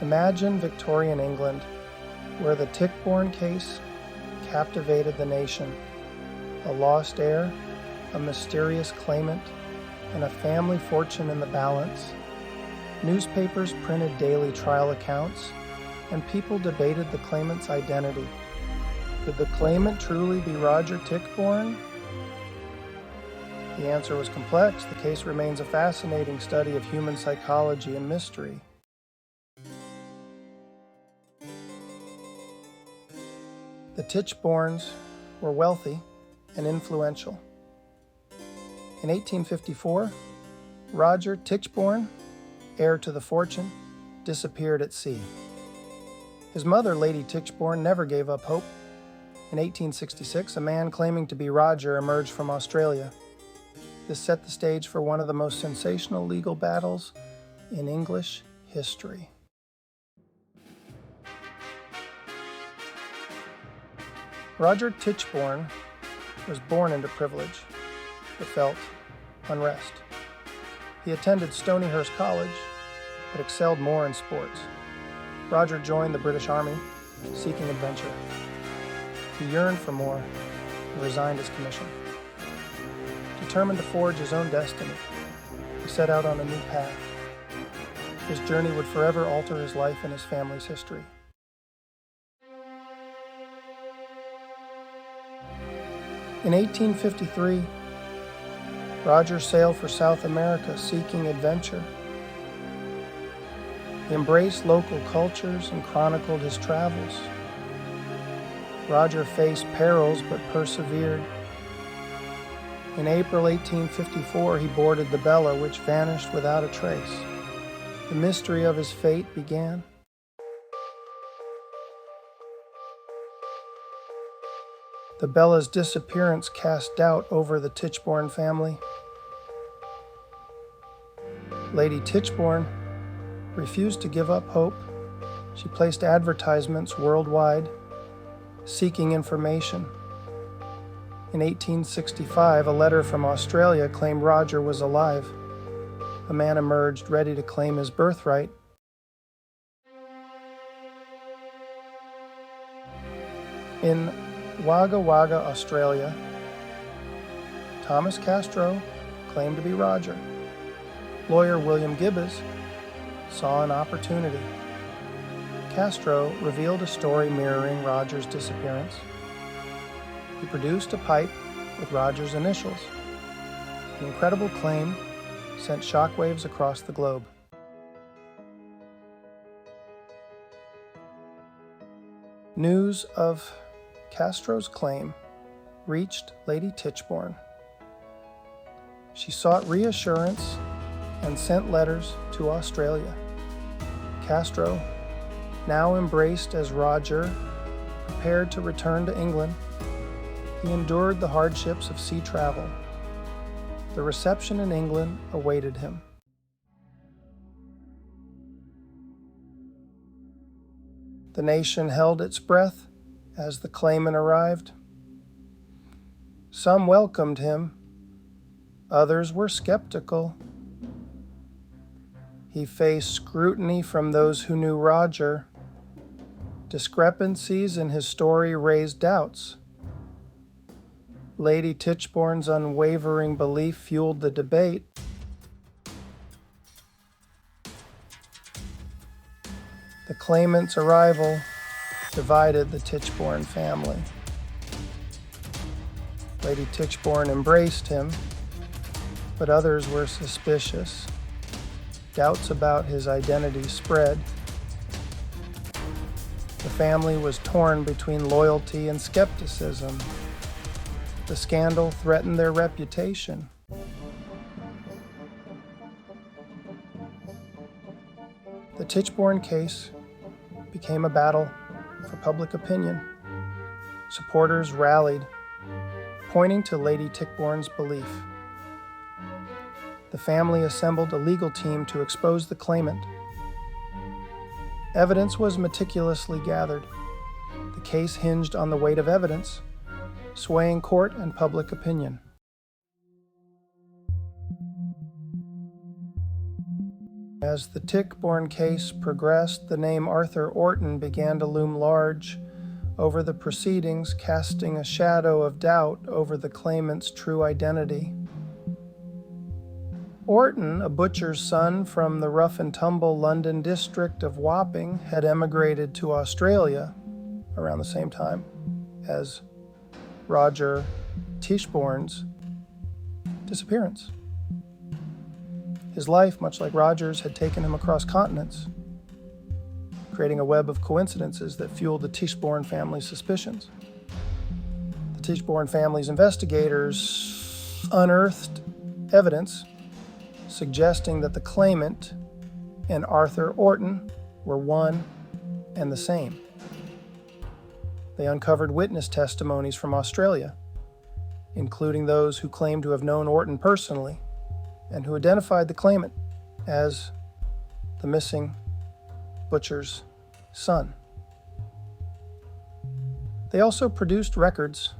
Imagine Victorian England, where the Tichborne case captivated the nation. A lost heir, a mysterious claimant, and a family fortune in the balance. Newspapers printed daily trial accounts, and people debated the claimant's identity. Could the claimant truly be Roger Tichborne? The answer was complex. The case remains a fascinating study of human psychology and mystery. The Tichbornes were wealthy and influential. In 1854, Roger Tichborne, heir to the fortune, disappeared at sea. His mother, Lady Tichborne, never gave up hope. In 1866, a man claiming to be Roger emerged from Australia. This set the stage for one of the most sensational legal battles in English history. Roger Tichborne was born into privilege, but felt unrest. He attended Stonyhurst College, but excelled more in sports. Roger joined the British Army, seeking adventure. He yearned for more and resigned his commission. Determined to forge his own destiny, he set out on a new path. His journey would forever alter his life and his family's history. In 1853, Roger sailed for South America seeking adventure. He embraced local cultures and chronicled his travels. Roger faced perils but persevered. In April 1854, he boarded the Bella, which vanished without a trace. The mystery of his fate began. The Bella's disappearance cast doubt over the Tichborne family. Lady Tichborne refused to give up hope. She placed advertisements worldwide, seeking information. In 1865, a letter from Australia claimed Roger was alive. A man emerged ready to claim his birthright. In Wagga Wagga, Australia, Thomas Castro claimed to be Roger. Lawyer William Gibbs saw an opportunity. Castro revealed a story mirroring Roger's disappearance. He produced a pipe with Roger's initials. The incredible claim sent shockwaves across the globe. News of Castro's claim reached Lady Tichborne. She sought reassurance and sent letters to Australia. Castro, now embraced as Roger, prepared to return to England. He endured the hardships of sea travel. The reception in England awaited him. The nation held its breath as the claimant arrived. Some welcomed him, others were skeptical. He faced scrutiny from those who knew Roger. Discrepancies in his story raised doubts. Lady Tichborne's unwavering belief fueled the debate. The claimant's arrival divided the Tichborne family. Lady Tichborne embraced him, but others were suspicious. Doubts about his identity spread. The family was torn between loyalty and skepticism. The scandal threatened their reputation. The Tichborne case became a battle for public opinion. Supporters rallied, pointing to Lady Tichborne's belief. The family assembled a legal team to expose the claimant. Evidence was meticulously gathered. The case hinged on the weight of evidence, swaying court and public opinion. As the Tichborne case progressed, the name Arthur Orton began to loom large over the proceedings, casting a shadow of doubt over the claimant's true identity. Orton, a butcher's son from the rough-and-tumble London district of Wapping, had emigrated to Australia around the same time as Roger Tichborne's disappearance. His life, much like Roger's, had taken him across continents, creating a web of coincidences that fueled the Tichborne family's suspicions. The Tichborne family's investigators unearthed evidence suggesting that the claimant and Arthur Orton were one and the same. They uncovered witness testimonies from Australia, including those who claimed to have known Orton personally and who identified the claimant as the missing butcher's son. They also produced records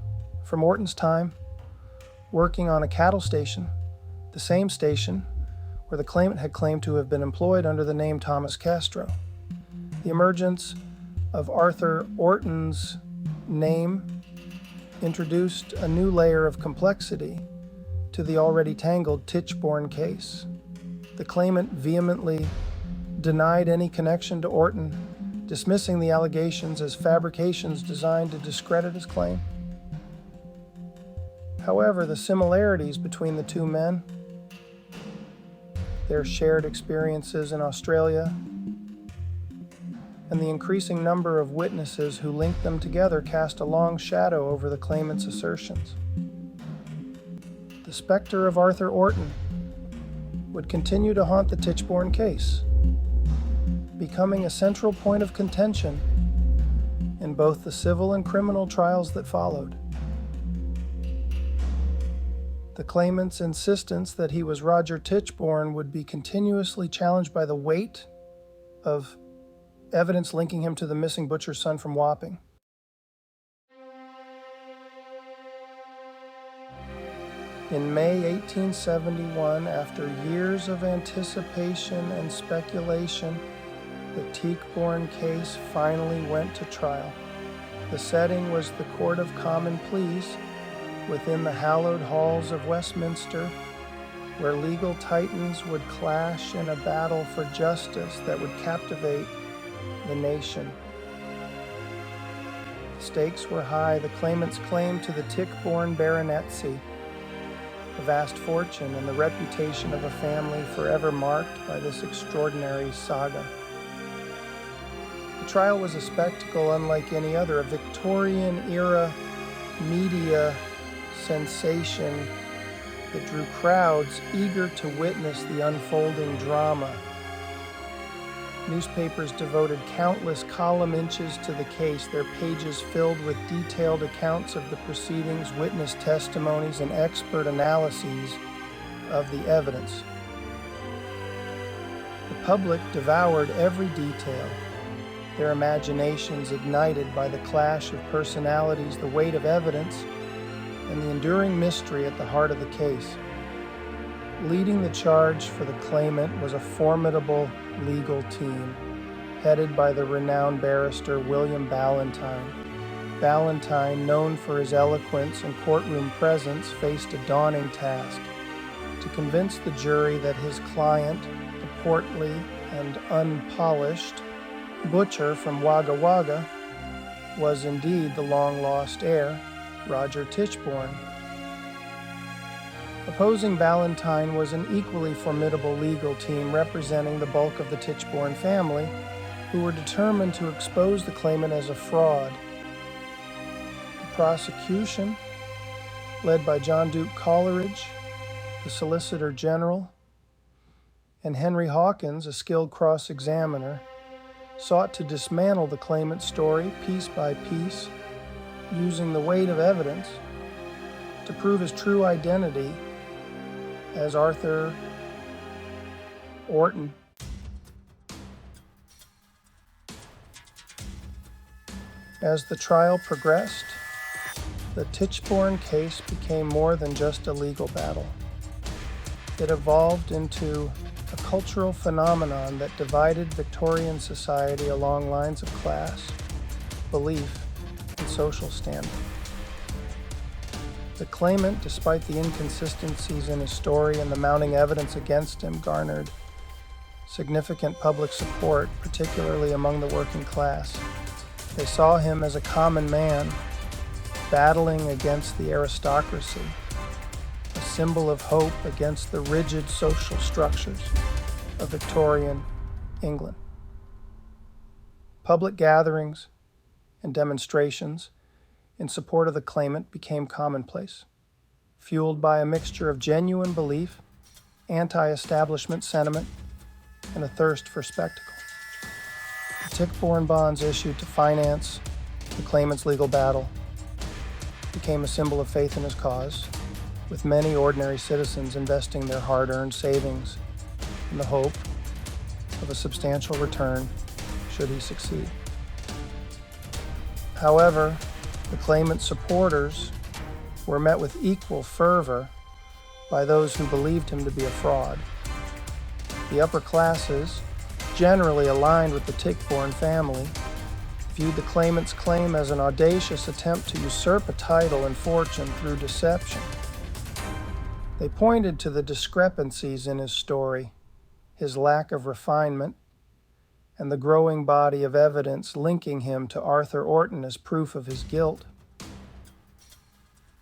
from Orton's time working on a cattle station, the same station where the claimant had claimed to have been employed under the name Thomas Castro. The emergence of Arthur Orton's name introduced a new layer of complexity to the already tangled Tichborne case. The claimant vehemently denied any connection to Orton, dismissing the allegations as fabrications designed to discredit his claim. However, the similarities between the two men, their shared experiences in Australia, and the increasing number of witnesses who linked them together cast a long shadow over the claimant's assertions. The specter of Arthur Orton would continue to haunt the Tichborne case, becoming a central point of contention in both the civil and criminal trials that followed. The claimant's insistence that he was Roger Tichborne would be continuously challenged by the weight of evidence linking him to the missing butcher's son from Wapping. In May 1871, after years of anticipation and speculation, the Tichborne case finally went to trial. The setting was the Court of Common Pleas within the hallowed halls of Westminster, where legal titans would clash in a battle for justice that would captivate the nation. The stakes were high. The claimant's claim to the Tichborne baronetcy, a vast fortune, and the reputation of a family forever marked by this extraordinary saga. The trial was a spectacle unlike any other, a Victorian-era media sensation that drew crowds eager to witness the unfolding drama. Newspapers devoted countless column inches to the case, their pages filled with detailed accounts of the proceedings, witness testimonies, and expert analyses of the evidence. The public devoured every detail, their imaginations ignited by the clash of personalities, the weight of evidence, and the enduring mystery at the heart of the case. Leading the charge for the claimant was a formidable legal team, headed by the renowned barrister William Ballantyne. Ballantyne, known for his eloquence and courtroom presence, faced a daunting task: to convince the jury that his client, the portly and unpolished butcher from Wagga Wagga, was indeed the long-lost heir, Roger Tichborne. Opposing Ballantyne was an equally formidable legal team representing the bulk of the Tichborne family, who were determined to expose the claimant as a fraud. The prosecution, led by John Duke Coleridge, the Solicitor General, and Henry Hawkins, a skilled cross-examiner, sought to dismantle the claimant's story piece by piece, using the weight of evidence to prove his true identity as Arthur Orton. As the trial progressed, the Tichborne case became more than just a legal battle. It evolved into a cultural phenomenon that divided Victorian society along lines of class, belief, and social standing. The claimant, despite the inconsistencies in his story and the mounting evidence against him, garnered significant public support, particularly among the working class. They saw him as a common man, battling against the aristocracy, a symbol of hope against the rigid social structures of Victorian England. Public gatherings and demonstrations in support of the claimant became commonplace, fueled by a mixture of genuine belief, anti-establishment sentiment, and a thirst for spectacle. The Tichborne bonds issued to finance the claimant's legal battle became a symbol of faith in his cause, with many ordinary citizens investing their hard-earned savings in the hope of a substantial return should he succeed. However, the claimant's supporters were met with equal fervor by those who believed him to be a fraud. The upper classes, generally aligned with the Tichborne family, viewed the claimant's claim as an audacious attempt to usurp a title and fortune through deception. They pointed to the discrepancies in his story, his lack of refinement, and the growing body of evidence linking him to Arthur Orton as proof of his guilt.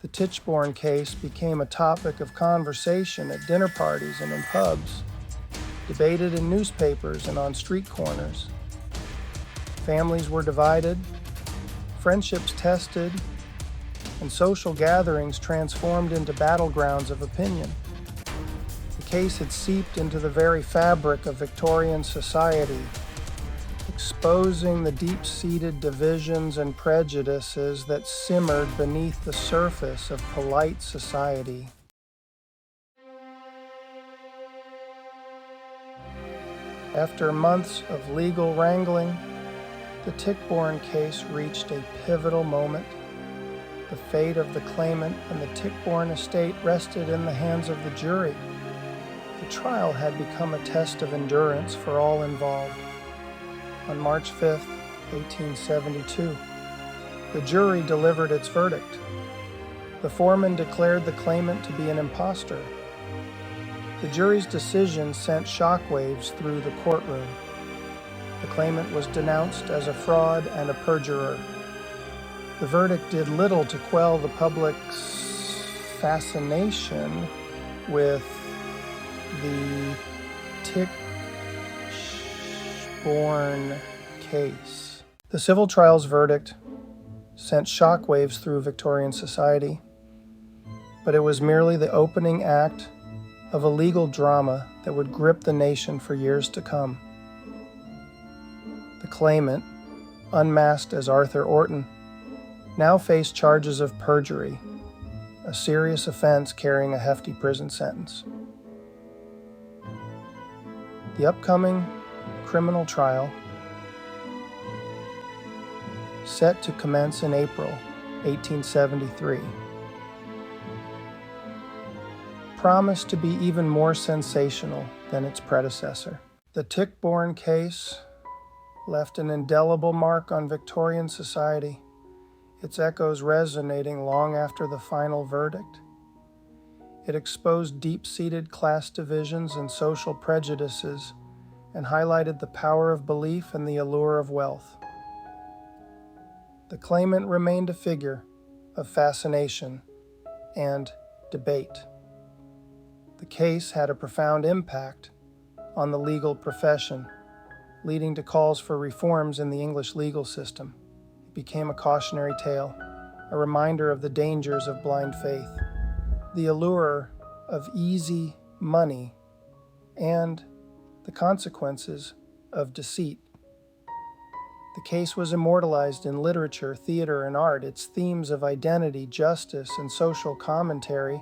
The Tichborne case became a topic of conversation at dinner parties and in pubs, debated in newspapers and on street corners. Families were divided, friendships tested, and social gatherings transformed into battlegrounds of opinion. The case had seeped into the very fabric of Victorian society, exposing the deep-seated divisions and prejudices that simmered beneath the surface of polite society. After months of legal wrangling, the Tichborne case reached a pivotal moment. The fate of the claimant and the Tichborne estate rested in the hands of the jury. The trial had become a test of endurance for all involved. On March 5, 1872, the jury delivered its verdict. The foreman declared the claimant to be an impostor. The jury's decision sent shockwaves through the courtroom. The claimant was denounced as a fraud and a perjurer. The verdict did little to quell the public's fascination with the Tichborne case. The civil trial's verdict sent shockwaves through Victorian society, but it was merely the opening act of a legal drama that would grip the nation for years to come. The claimant, unmasked as Arthur Orton, now faced charges of perjury, a serious offense carrying a hefty prison sentence. The upcoming criminal trial, set to commence in April 1873, promised to be even more sensational than its predecessor. The Tichborne case left an indelible mark on Victorian society, its echoes resonating long after the final verdict. It exposed deep-seated class divisions and social prejudices and highlighted the power of belief and the allure of wealth. The claimant remained a figure of fascination and debate. The case had a profound impact on the legal profession, leading to calls for reforms in the English legal system. It became a cautionary tale, a reminder of the dangers of blind faith, the allure of easy money, and the consequences of deceit. The case was immortalized in literature, theater, and art, its themes of identity, justice, and social commentary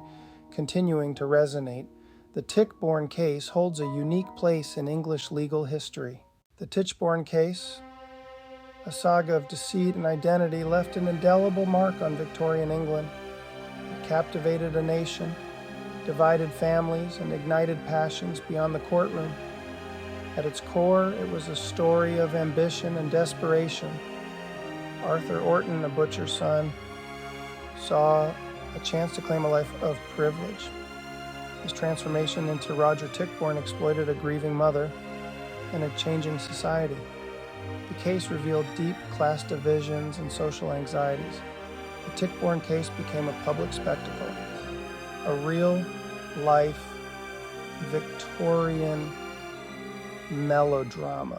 continuing to resonate. The Tichborne case holds a unique place in English legal history. The Tichborne case, a saga of deceit and identity, left an indelible mark on Victorian England. It captivated a nation, divided families and ignited passions beyond the courtroom. At its core, it was a story of ambition and desperation. Arthur Orton, a butcher's son, saw a chance to claim a life of privilege. His transformation into Roger Tichborne exploited a grieving mother and a changing society. The case revealed deep class divisions and social anxieties. The Tichborne case became a public spectacle, a real-life Victorian melodrama.